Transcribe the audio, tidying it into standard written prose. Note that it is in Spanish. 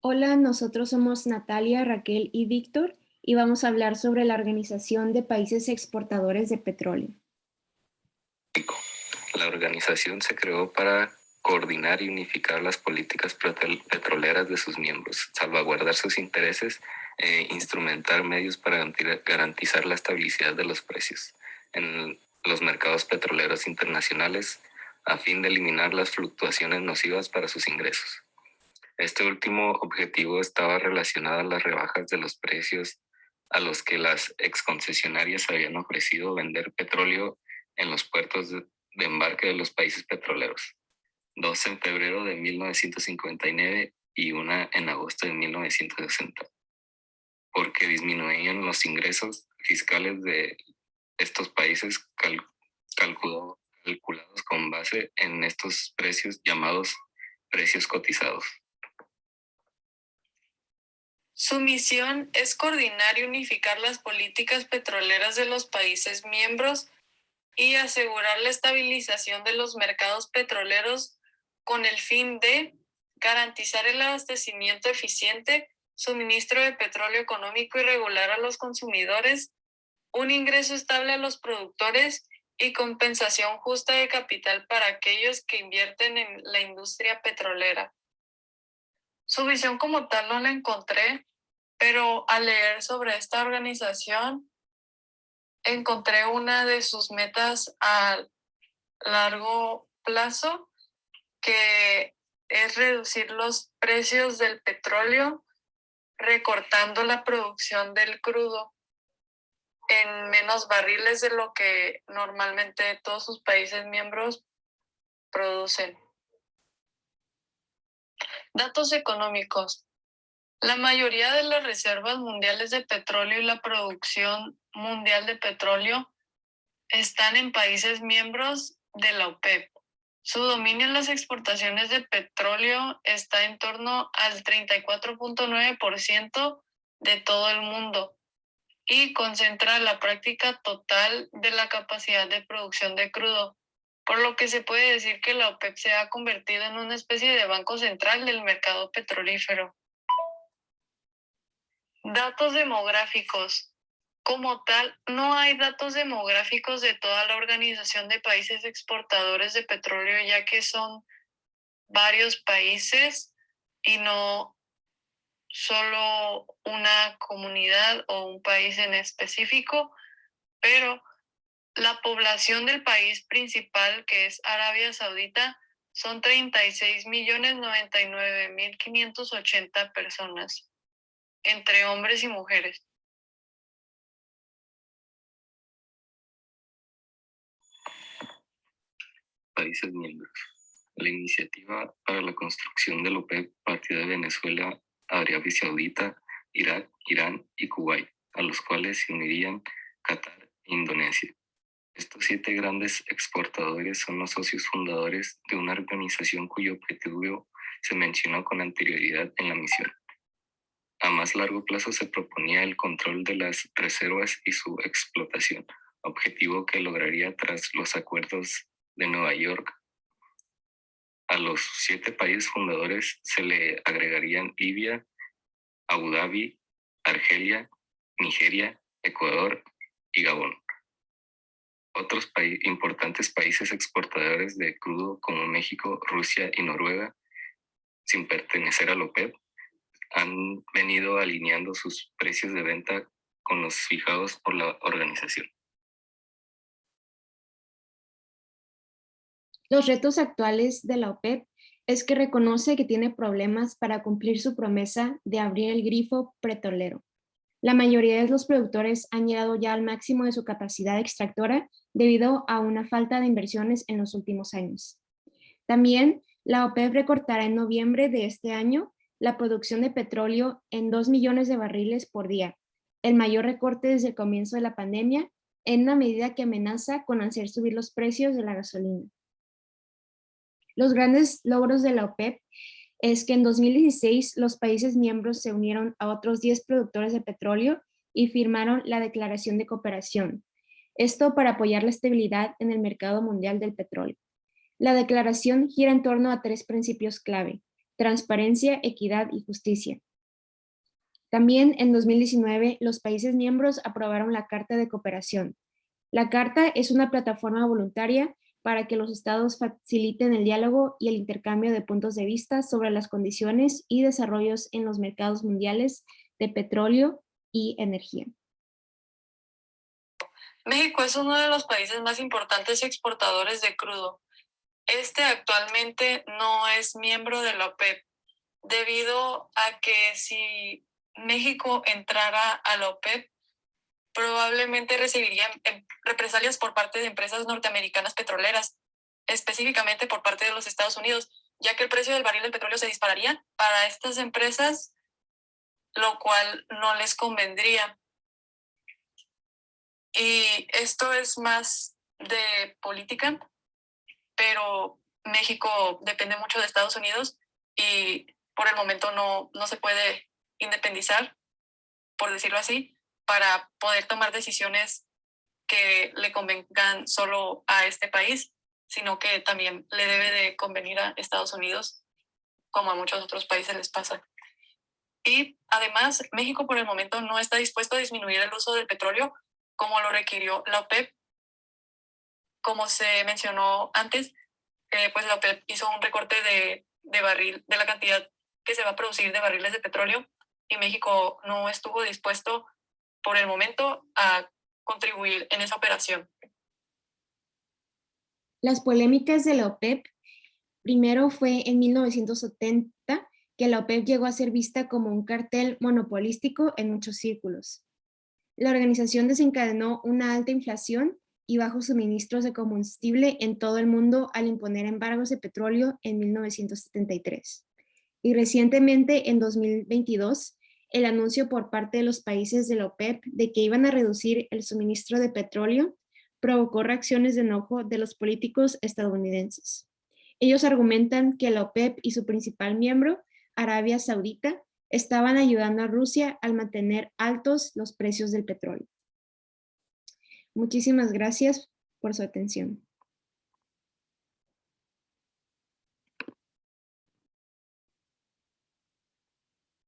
Hola, nosotros somos Natalia, Raquel y Víctor y vamos a hablar sobre la Organización de Países Exportadores de Petróleo. La organización se creó para coordinar y unificar las políticas petroleras de sus miembros, salvaguardar sus intereses e instrumentar medios para garantizar la estabilidad de los precios en los mercados petroleros internacionales a fin de eliminar las fluctuaciones nocivas para sus ingresos. Este último objetivo estaba relacionado a las rebajas de los precios a los que las exconcesionarias habían ofrecido vender petróleo en los puertos de embarque de los países petroleros, dos en febrero de 1959 y una en agosto de 1960, porque disminuían los ingresos fiscales de estos países calculados con base en estos precios llamados precios cotizados. Su misión es coordinar y unificar las políticas petroleras de los países miembros y asegurar la estabilización de los mercados petroleros con el fin de garantizar el abastecimiento eficiente, suministro de petróleo económico y regular a los consumidores, un ingreso estable a los productores y compensación justa de capital para aquellos que invierten en la industria petrolera. Su visión como tal no la encontré, pero al leer sobre esta organización encontré una de sus metas a largo plazo, que es reducir los precios del petróleo, recortando la producción del crudo en menos barriles de lo que normalmente todos sus países miembros producen. Datos económicos. La mayoría de las reservas mundiales de petróleo y la producción mundial de petróleo están en países miembros de la OPEP. Su dominio en las exportaciones de petróleo está en torno al 34.9% de todo el mundo y concentra la práctica total de la capacidad de producción de crudo, por lo que se puede decir que la OPEP se ha convertido en una especie de banco central del mercado petrolífero. Datos demográficos. Como tal, no hay datos demográficos de toda la Organización de Países Exportadores de Petróleo, ya que son varios países y no solo una comunidad o un país en específico, pero la población del país principal, que es Arabia Saudita, son 36.099.580 personas, entre hombres y mujeres. Países miembros. La iniciativa para la construcción de la OPEP partió de Venezuela, Arabia Saudita, Irak, Irán y Kuwait, a los cuales se unirían Qatar e Indonesia. Estos 7 grandes exportadores son los socios fundadores de una organización cuyo objetivo se mencionó con anterioridad en la misión. A más largo plazo se proponía el control de las reservas y su explotación, objetivo que lograría tras los acuerdos de Nueva York. A los 7 países fundadores se le agregarían Libia, Abu Dhabi, Argelia, Nigeria, Ecuador y Gabón. Otros importantes países exportadores de crudo como México, Rusia y Noruega, sin pertenecer a la OPEP, han venido alineando sus precios de venta con los fijados por la organización. Los retos actuales de la OPEP es que reconoce que tiene problemas para cumplir su promesa de abrir el grifo petrolero. La mayoría de los productores han llegado ya al máximo de su capacidad extractora debido a una falta de inversiones en los últimos años. También, la OPEP recortará en noviembre de este año la producción de petróleo en 2 millones de barriles por día, el mayor recorte desde el comienzo de la pandemia, en una medida que amenaza con hacer subir los precios de la gasolina. Los grandes logros de la OPEP es que en 2016 los países miembros se unieron a otros 10 productores de petróleo y firmaron la Declaración de Cooperación. Esto para apoyar la estabilidad en el mercado mundial del petróleo. La declaración gira en torno a 3 principios clave. transparencia, equidad y justicia. También en 2019 los países miembros aprobaron la Carta de Cooperación. La Carta es una plataforma voluntaria para que los estados faciliten el diálogo y el intercambio de puntos de vista sobre las condiciones y desarrollos en los mercados mundiales de petróleo y energía. México es uno de los países más importantes exportadores de crudo. Este actualmente no es miembro de la OPEP, debido a que si México entrara a la OPEP, probablemente recibiría represalias por parte de empresas norteamericanas petroleras, específicamente por parte de los Estados Unidos, ya que el precio del barril del petróleo se dispararía para estas empresas, lo cual no les convendría. Y esto es más de política, pero México depende mucho de Estados Unidos y por el momento no se puede independizar, por decirlo así, para poder tomar decisiones que le convengan solo a este país, sino que también le debe de convenir a Estados Unidos, como a muchos otros países les pasa. Y además, México por el momento no está dispuesto a disminuir el uso del petróleo como lo requirió la OPEP. Como se mencionó antes, pues la OPEP hizo un recorte de la cantidad que se va a producir de barriles de petróleo y México no estuvo dispuesto por el momento a contribuir en esa operación. Las polémicas de la OPEP, primero fue en 1970 que la OPEP llegó a ser vista como un cartel monopolístico en muchos círculos. La organización desencadenó una alta inflación y bajos suministros de combustible en todo el mundo al imponer embargos de petróleo en 1973. Y recientemente, en 2022, el anuncio por parte de los países de la OPEP de que iban a reducir el suministro de petróleo provocó reacciones de enojo de los políticos estadounidenses. Ellos argumentan que la OPEP y su principal miembro, Arabia Saudita, estaban ayudando a Rusia al mantener altos los precios del petróleo. Muchísimas gracias por su atención.